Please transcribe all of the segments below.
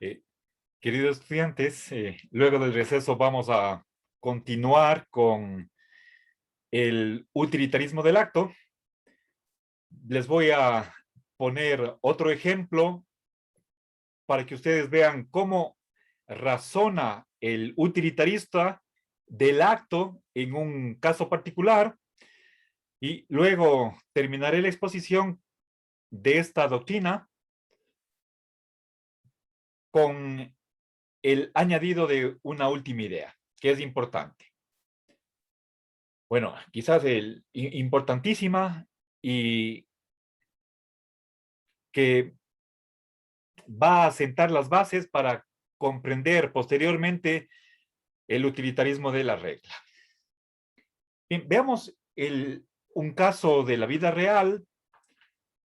Eh, Queridos estudiantes, luego del receso vamos a continuar con el utilitarismo del acto. Les voy a poner otro ejemplo para que ustedes vean cómo razona el utilitarista del acto en un caso particular, y luego terminaré la exposición de esta doctrina con el añadido de una última idea, que es importante. Bueno, quizás importantísima y que va a sentar las bases para comprender posteriormente el utilitarismo de la regla. Bien, veamos un caso de la vida real,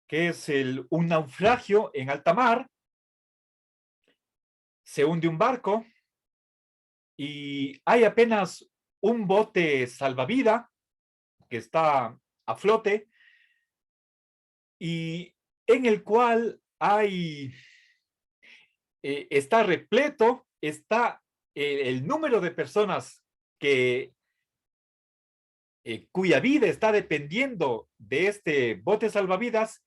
que es un naufragio en alta mar. Se hunde un barco y hay apenas un bote salvavidas que está a flote y en el cual está repleto, está el número de personas que cuya vida está dependiendo de este bote salvavidas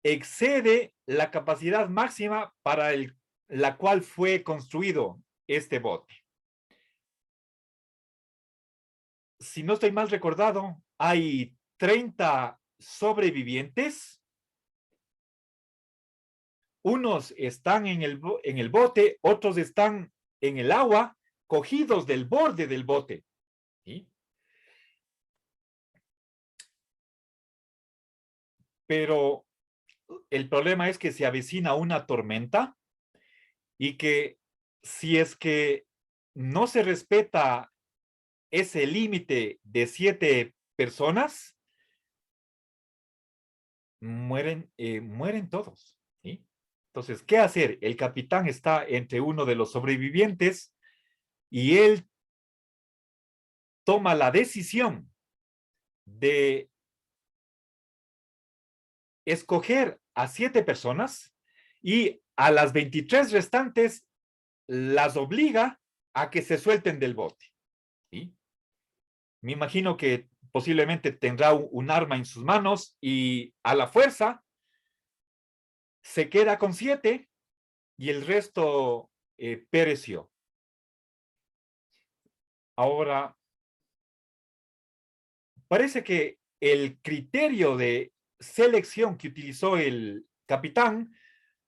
excede la capacidad máxima para la cual fue construido este bote. Si no estoy mal recordado, hay 30 sobrevivientes. Unos están en el bote, otros están en el agua, cogidos del borde del bote. ¿Sí? Pero el problema es que se avecina una tormenta y que si es que no se respeta ese límite de 7 personas, mueren todos. ¿Sí? Entonces, ¿qué hacer? El capitán está entre uno de los sobrevivientes y él toma la decisión de escoger a 7 personas y a las 23 restantes las obliga a que se suelten del bote. ¿Sí? Me imagino que posiblemente tendrá un arma en sus manos y a la fuerza se queda con 7 y el resto pereció. Ahora, parece que el criterio de selección que utilizó el capitán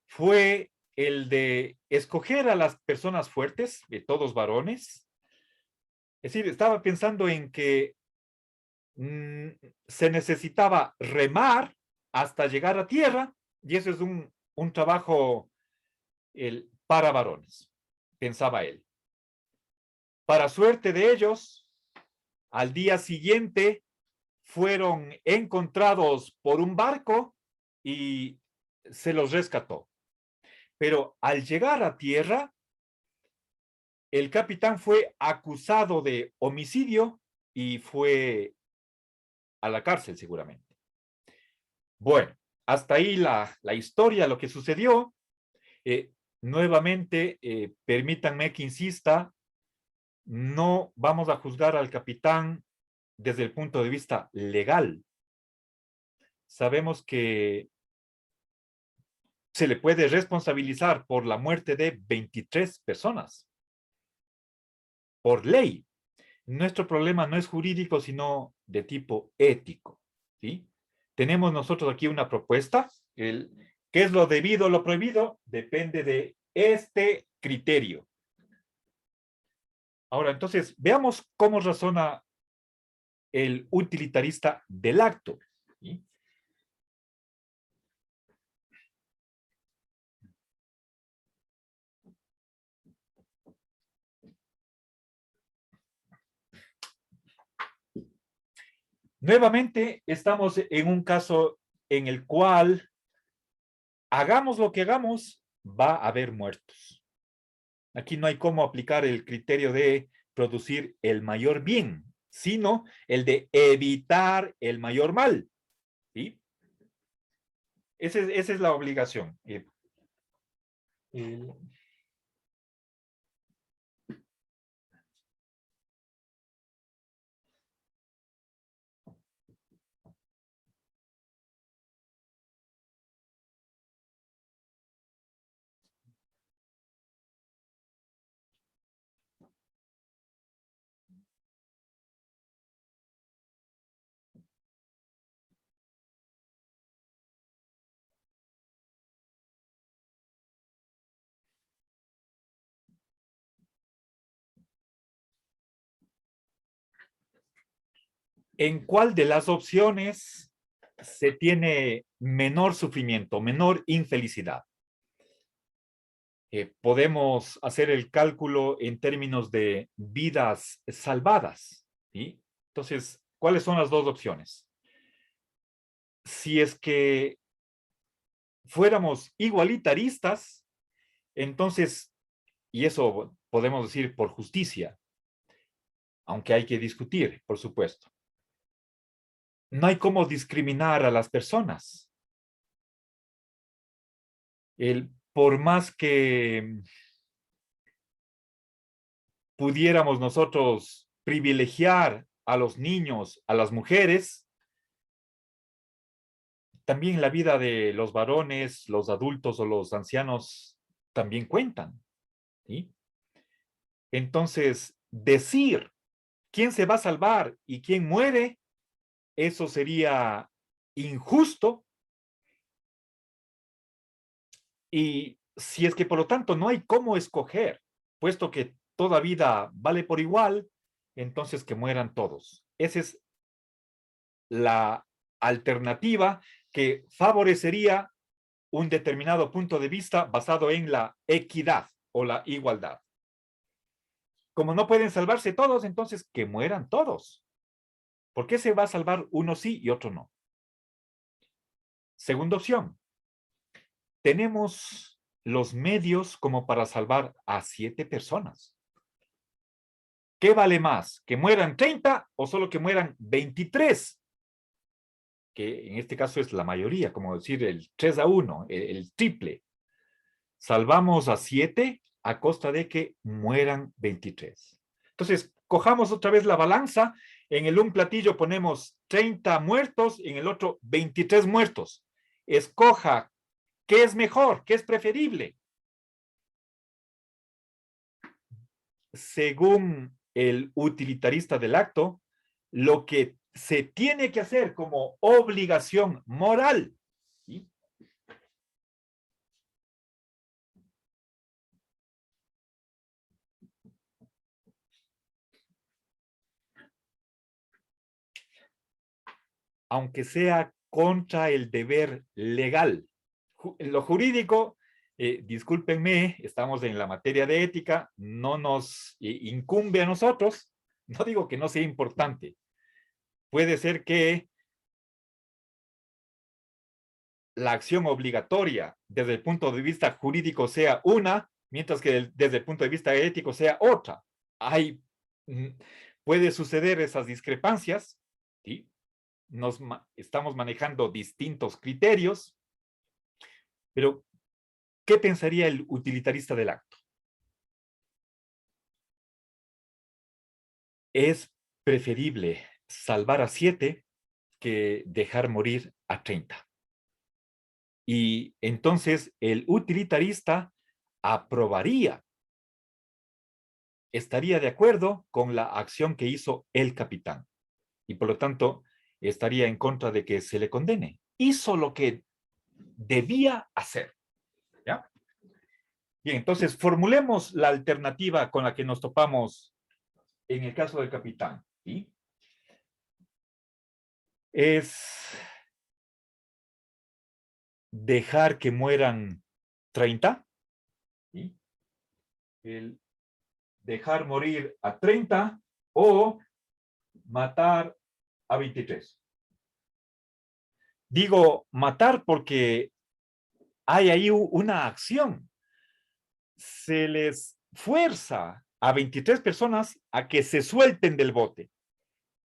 fue el de escoger a las personas fuertes, todos varones. Es decir, estaba pensando en que se necesitaba remar hasta llegar a tierra, y eso es un trabajo para varones, pensaba él. Para suerte de ellos, al día siguiente fueron encontrados por un barco y se los rescató. Pero al llegar a tierra, el capitán fue acusado de homicidio y fue a la cárcel seguramente. Bueno, hasta ahí la historia, lo que sucedió. Nuevamente, permítanme que insista, no vamos a juzgar al capitán desde el punto de vista legal. Sabemos que se le puede responsabilizar por la muerte de 23 personas, por ley. Nuestro problema no es jurídico, sino de tipo ético. ¿Sí? Tenemos nosotros aquí una propuesta. ¿Qué es lo debido o lo prohibido? Depende de este criterio. Ahora, entonces, veamos cómo razona el utilitarista del acto. ¿Sí? Nuevamente, estamos en un caso en el cual, hagamos lo que hagamos, va a haber muertos. Aquí no hay cómo aplicar el criterio de producir el mayor bien, sino el de evitar el mayor mal. ¿Sí? Esa es la obligación. El- ¿En cuál de las opciones se tiene menor sufrimiento, menor infelicidad? Podemos hacer el cálculo en términos de vidas salvadas, ¿sí? Entonces, ¿cuáles son las dos opciones? Si es que fuéramos igualitaristas, entonces, y eso podemos decir por justicia, aunque hay que discutir, por supuesto, no hay cómo discriminar a las personas. Por más que pudiéramos nosotros privilegiar a los niños, a las mujeres, también la vida de los varones, los adultos o los ancianos también cuentan, ¿sí? Entonces, decir quién se va a salvar y quién muere, eso sería injusto. Y si es que por lo tanto no hay cómo escoger, puesto que toda vida vale por igual, entonces que mueran todos. Esa es la alternativa que favorecería un determinado punto de vista basado en la equidad o la igualdad. Como no pueden salvarse todos, entonces que mueran todos. ¿Por qué se va a salvar uno sí y otro no? Segunda opción, tenemos los medios como para salvar a 7 personas. ¿Qué vale más? ¿Que mueran 30 o solo que mueran 23? Que en este caso es la mayoría, como decir el 3-1, el triple. Salvamos a 7 a costa de que mueran 23. Entonces, cojamos otra vez la balanza. En el un platillo ponemos 30 muertos, en el otro 23 muertos. Escoja qué es mejor, qué es preferible. Según el utilitarista del acto, lo que se tiene que hacer como obligación moral, ¿sí? Aunque sea contra el deber legal. En lo jurídico, discúlpenme, estamos en la materia de ética, no nos incumbe a nosotros, no digo que no sea importante, puede ser que la acción obligatoria desde el punto de vista jurídico sea una, mientras que desde el punto de vista ético sea otra. Hay, puede suceder esas discrepancias, ¿sí? Estamos manejando distintos criterios, pero ¿qué pensaría el utilitarista del acto? Es preferible salvar a 7 que dejar morir a 30. Y entonces el utilitarista aprobaría, estaría de acuerdo con la acción que hizo el capitán y por lo tanto estaría en contra de que se le condene. Hizo lo que debía hacer. ¿Ya? Bien, entonces formulemos la alternativa con la que nos topamos en el caso del capitán. ¿Sí? Es dejar que mueran 30, ¿sí? El dejar morir a 30 o matar a 23. Digo matar porque hay ahí una acción. Se les fuerza a 23 personas a que se suelten del bote.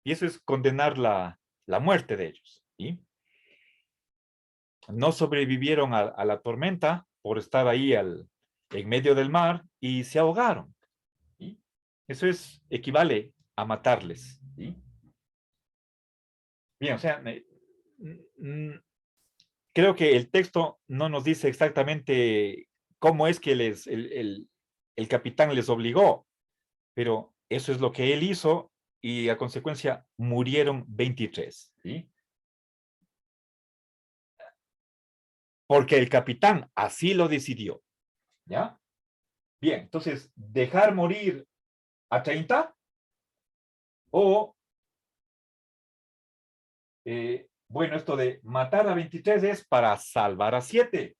Y eso es condenar la muerte de ellos. ¿Sí? No sobrevivieron a la tormenta por estar ahí en medio del mar y se ahogaron. ¿Sí? Eso equivale a matarles. ¿Sí? Bien, o sea, creo que el texto no nos dice exactamente cómo es que el capitán les obligó, pero eso es lo que él hizo y a consecuencia murieron 23. ¿Sí? Porque el capitán así lo decidió. ¿Ya? Bien, entonces, dejar morir a 30 o, bueno, esto de matar a 23 es para salvar a 7.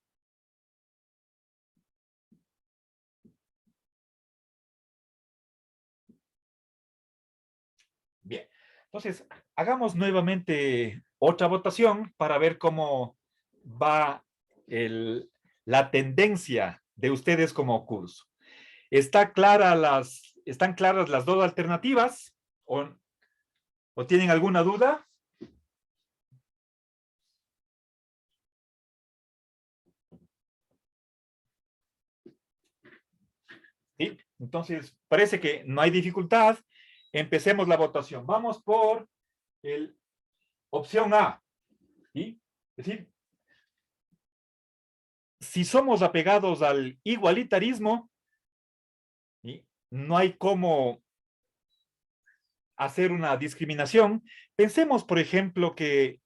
Bien, entonces, hagamos nuevamente otra votación para ver cómo va la tendencia de ustedes como curso. ¿Están claras las dos alternativas? ¿O tienen alguna duda? ¿Sí? Entonces, parece que no hay dificultad. Empecemos la votación. Vamos por opción A. ¿Sí? Es decir, si somos apegados al igualitarismo, ¿sí? No hay cómo hacer una discriminación. Pensemos, por ejemplo, que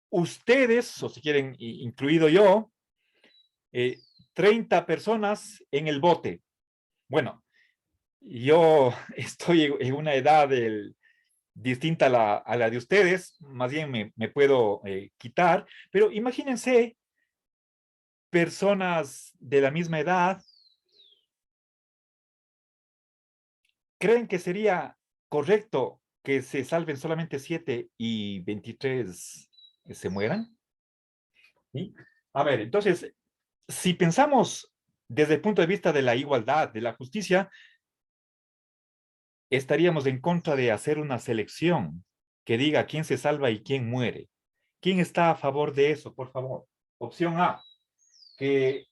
ustedes, o si quieren, incluido yo, 30 personas en el bote. Bueno, yo estoy en una edad distinta a la de ustedes, más bien me puedo quitar, pero imagínense personas de la misma edad. ¿Creen que sería correcto que se salven solamente 7 y 23 se mueran? ¿Sí? A ver, entonces, si pensamos desde el punto de vista de la igualdad, de la justicia, estaríamos en contra de hacer una selección que diga quién se salva y quién muere. ¿Quién está a favor de eso, por favor? Opción A, que,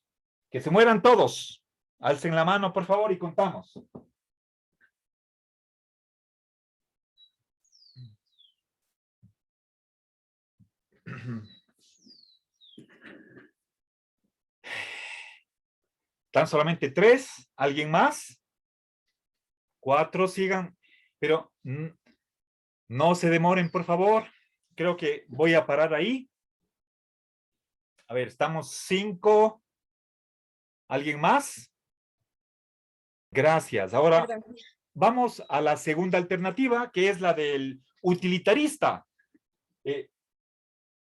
que se mueran todos. Alcen la mano, por favor, y contamos. ¿Están solamente 3? ¿Alguien más? 4, sigan. Pero no se demoren, por favor. Creo que voy a parar ahí. A ver, estamos 5. ¿Alguien más? Gracias. Ahora vamos a la segunda alternativa, que es la del utilitarista. Eh,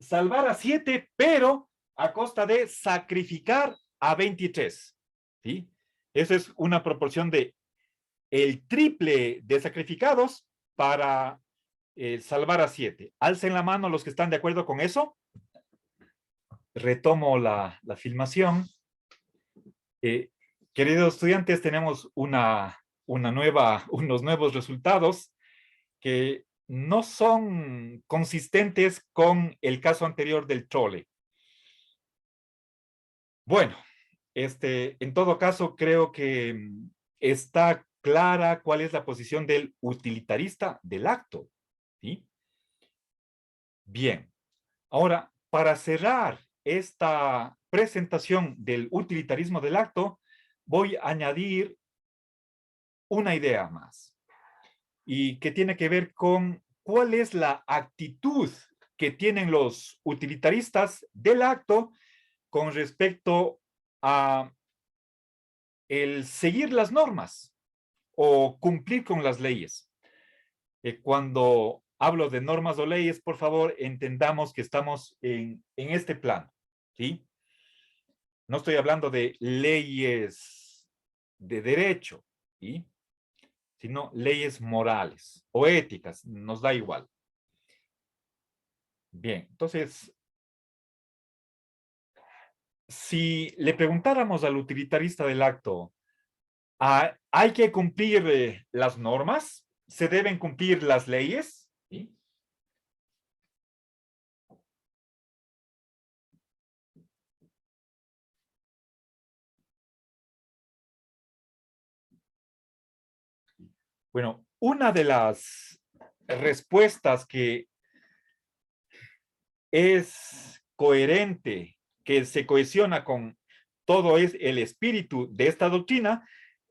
Salvar a 7, pero a costa de sacrificar a 23. ¿Sí? Esa es una proporción de el triple de sacrificados para salvar a 7. Alcen la mano los que están de acuerdo con eso. Retomo la filmación. Eh, Queridos estudiantes, tenemos unos nuevos resultados que no son consistentes con el caso anterior del trole. Bueno, en todo caso, creo que está clara cuál es la posición del utilitarista del acto. ¿Sí? Bien. Ahora, para cerrar esta presentación del utilitarismo del acto, voy a añadir una idea más y que tiene que ver con cuál es la actitud que tienen los utilitaristas del acto con respecto a el seguir las normas o cumplir con las leyes. Cuando hablo de normas o leyes, por favor, entendamos que estamos en este plano, ¿sí? No estoy hablando de leyes de derecho, ¿sí? Sino leyes morales o éticas, nos da igual. Bien, entonces, si le preguntáramos al utilitarista del acto, ¿hay que cumplir las normas? ¿Se deben cumplir las leyes? ¿Sí? Bueno, una de las respuestas que es coherente, que se cohesiona con todo es el espíritu de esta doctrina,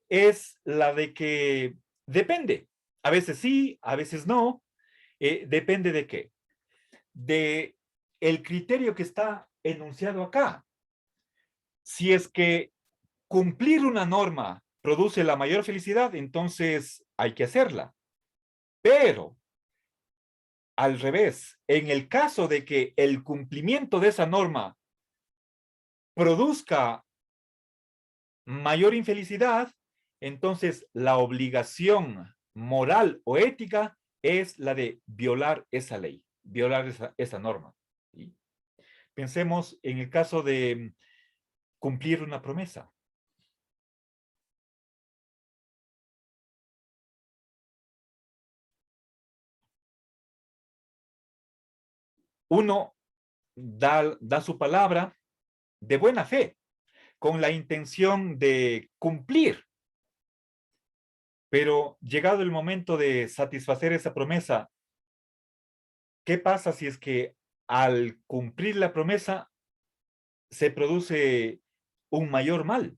es la de que depende. A veces sí, a veces no. Depende de qué. De el criterio que está enunciado acá. Si es que cumplir una norma produce la mayor felicidad, entonces hay que hacerla. Pero al revés, en el caso de que el cumplimiento de esa norma produzca mayor infelicidad, entonces la obligación moral o ética es la de violar esa ley, violar esa norma. ¿Sí? Pensemos en el caso de cumplir una promesa. Uno da su palabra de buena fe, con la intención de cumplir, pero llegado el momento de satisfacer esa promesa, ¿qué pasa si es que al cumplir la promesa se produce un mayor mal?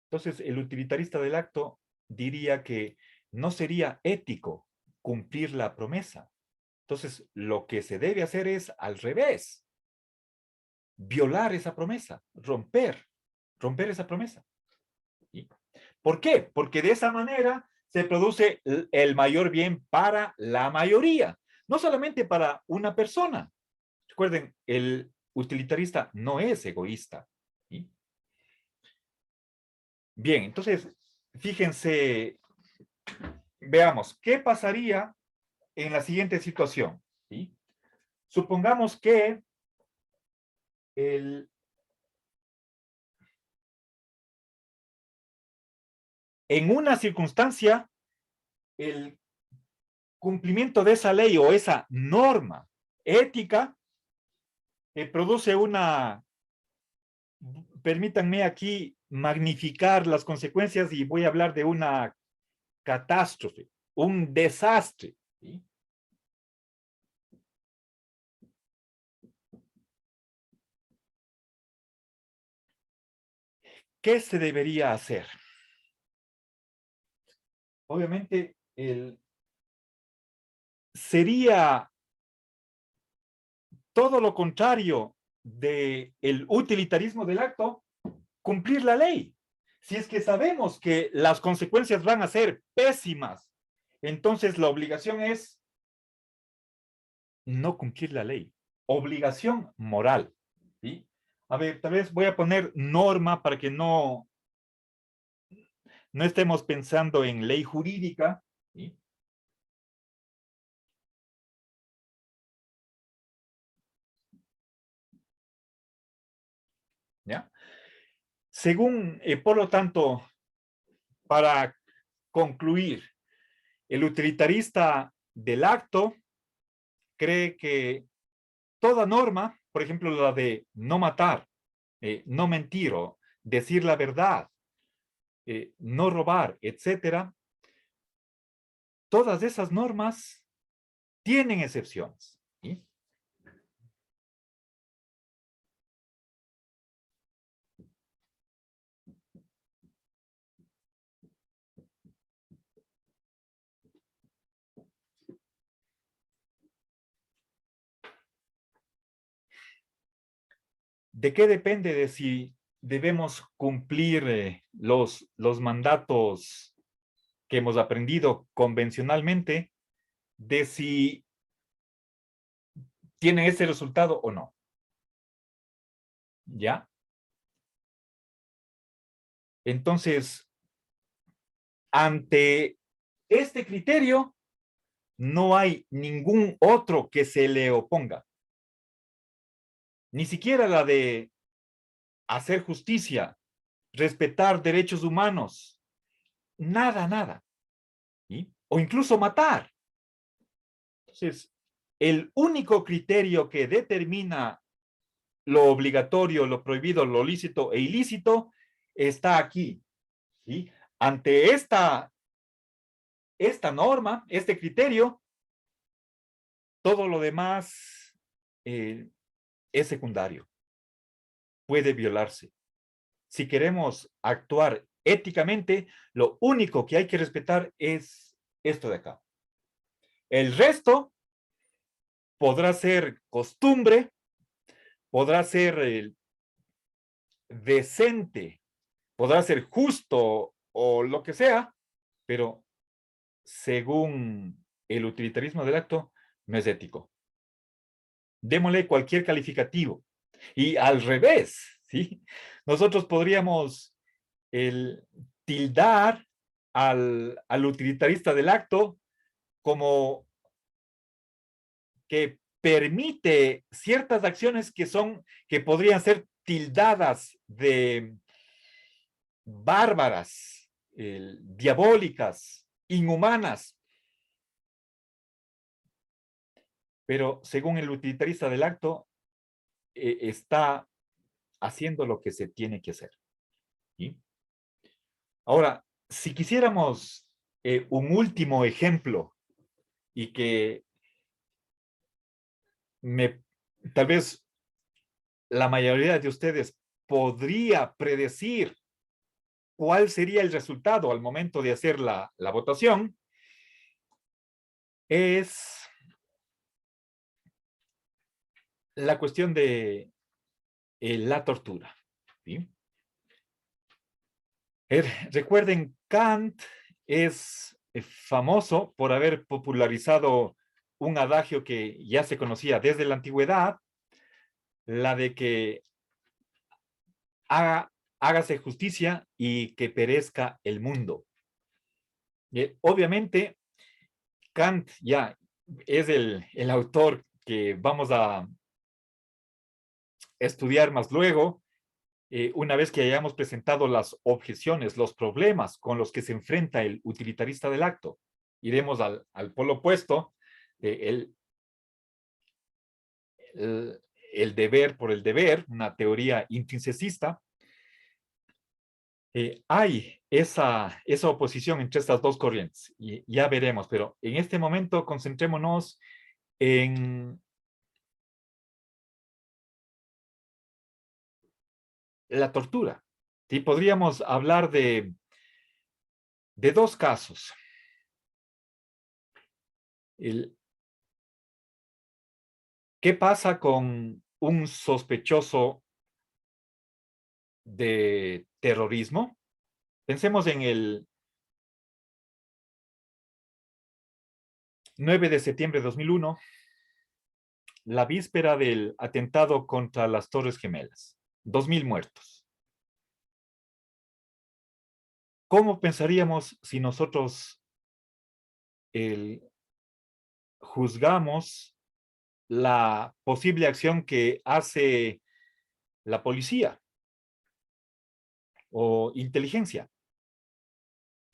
Entonces, el utilitarista del acto diría que no sería ético cumplir la promesa. Entonces, lo que se debe hacer es al revés, violar esa promesa, romper esa promesa. ¿Sí? ¿Por qué? Porque de esa manera se produce el mayor bien para la mayoría, no solamente para una persona. Recuerden, el utilitarista no es egoísta. ¿Sí? Bien, entonces, fíjense, veamos, ¿qué pasaría en la siguiente situación? ¿Sí? Supongamos que el, en una circunstancia el cumplimiento de esa ley o esa norma ética produce una, permítanme aquí magnificar las consecuencias y voy a hablar de una catástrofe, un desastre. ¿Sí? ¿Qué se debería hacer? Obviamente, sería todo lo contrario del utilitarismo del acto, cumplir la ley. Si es que sabemos que las consecuencias van a ser pésimas, entonces la obligación es no cumplir la ley. Obligación moral. ¿Sí? A ver, tal vez voy a poner norma para que no estemos pensando en ley jurídica. ¿Sí? ¿Ya? Según, por lo tanto, para concluir, el utilitarista del acto cree que toda norma, por ejemplo, la de no matar, no mentir o decir la verdad, no robar, etcétera, todas esas normas tienen excepciones. ¿Sí? ¿De qué depende de si debemos cumplir los mandatos que hemos aprendido convencionalmente, de si tienen ese resultado o no? ¿Ya? Entonces, ante este criterio, no hay ningún otro que se le oponga. Ni siquiera la de hacer justicia, respetar derechos humanos, nada, nada. ¿Sí? O incluso matar. Entonces, el único criterio que determina lo obligatorio, lo prohibido, lo lícito e ilícito está aquí. ¿Sí? Ante esta esta norma, este criterio, todo lo demás es secundario. Puede violarse. Si queremos actuar éticamente, lo único que hay que respetar es esto de acá. El resto podrá ser costumbre, podrá ser decente, podrá ser justo o lo que sea, pero según el utilitarismo del acto, no es ético. Démosle cualquier calificativo. Y al revés, ¿sí? Nosotros podríamos tildar al utilitarista del acto como que permite ciertas acciones que podrían ser tildadas de bárbaras, diabólicas, inhumanas, pero según el utilitarista del acto, está haciendo lo que se tiene que hacer. ¿Sí? Ahora, si quisiéramos un último ejemplo y que tal vez la mayoría de ustedes podría predecir cuál sería el resultado al momento de hacer la votación, es la cuestión de la tortura. ¿Sí? Recuerden, Kant es famoso por haber popularizado un adagio que ya se conocía desde la antigüedad, la de que hágase justicia y que perezca el mundo. Obviamente, Kant ya es el autor que vamos a estudiar más luego, una vez que hayamos presentado las objeciones, los problemas con los que se enfrenta el utilitarista del acto. Iremos al polo opuesto, el, el deber por el deber, una teoría intrinsecista. Hay esa oposición entre estas dos corrientes, y ya veremos, pero en este momento concentrémonos en la tortura. ¿Sí? Podríamos hablar de dos casos. ¿Qué pasa con un sospechoso de terrorismo? Pensemos en el 9 de septiembre de 2001, la víspera del atentado contra las Torres Gemelas. 2,000 muertos. ¿Cómo pensaríamos si nosotros juzgamos la posible acción que hace la policía o inteligencia?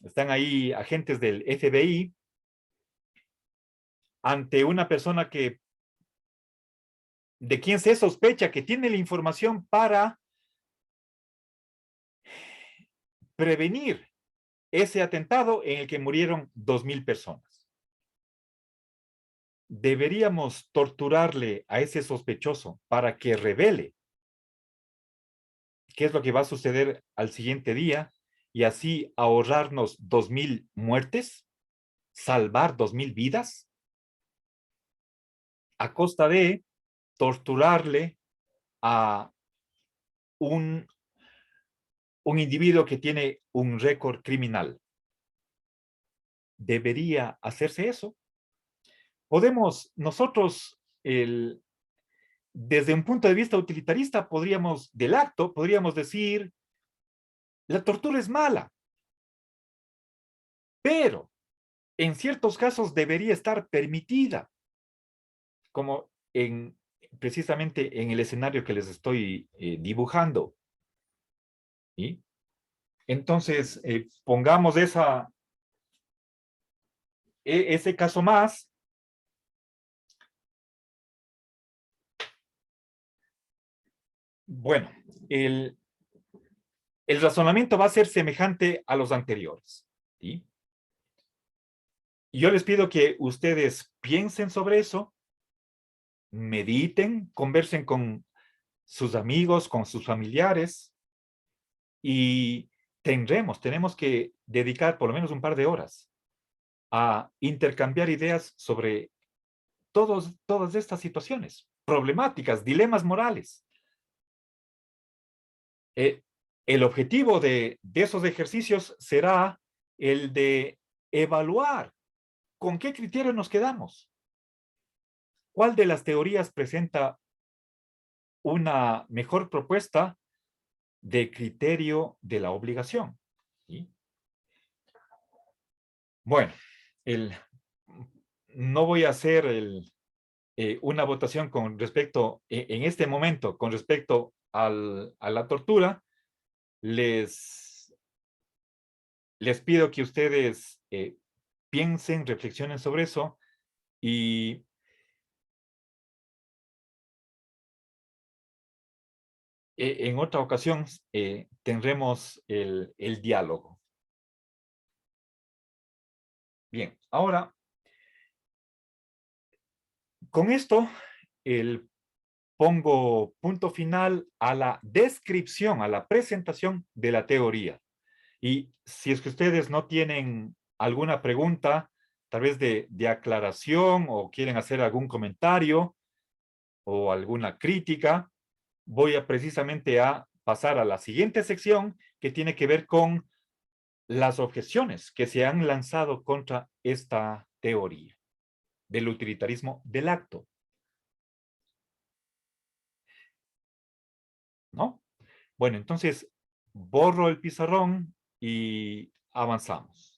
Están ahí agentes del FBI ante una persona de quien se sospecha que tiene la información para prevenir ese atentado en el que murieron 2,000 personas. Deberíamos torturarle a ese sospechoso para que revele qué es lo que va a suceder al siguiente día y así ahorrarnos 2,000 muertes, salvar 2,000 vidas, a costa de torturarle a un individuo que tiene un récord criminal. ¿Debería hacerse eso? Podemos nosotros, desde un punto de vista utilitarista, del acto, podríamos decir, la tortura es mala, pero en ciertos casos debería estar permitida, como precisamente en el escenario que les estoy dibujando. ¿Sí? Entonces, pongamos ese caso más. Bueno, el razonamiento va a ser semejante a los anteriores. ¿Sí? Yo les pido que ustedes piensen sobre eso, mediten, conversen con sus amigos, con sus familiares y tenemos que dedicar por lo menos un par de horas a intercambiar ideas sobre todas estas situaciones, problemáticas, dilemas morales. El objetivo de esos ejercicios será el de evaluar con qué criterio nos quedamos. ¿Cuál de las teorías presenta una mejor propuesta de criterio de la obligación? ¿Sí? Bueno, no voy a hacer una votación con respecto, en este momento, con respecto a la tortura. Les pido que ustedes piensen, reflexionen sobre eso y en otra ocasión tendremos el diálogo. Bien, ahora, con esto, pongo punto final a la descripción, a la presentación de la teoría. Y si es que ustedes no tienen alguna pregunta, tal vez de aclaración o quieren hacer algún comentario o alguna crítica, voy a precisamente a pasar a la siguiente sección que tiene que ver con las objeciones que se han lanzado contra esta teoría del utilitarismo del acto, ¿no? Bueno, entonces borro el pizarrón y avanzamos.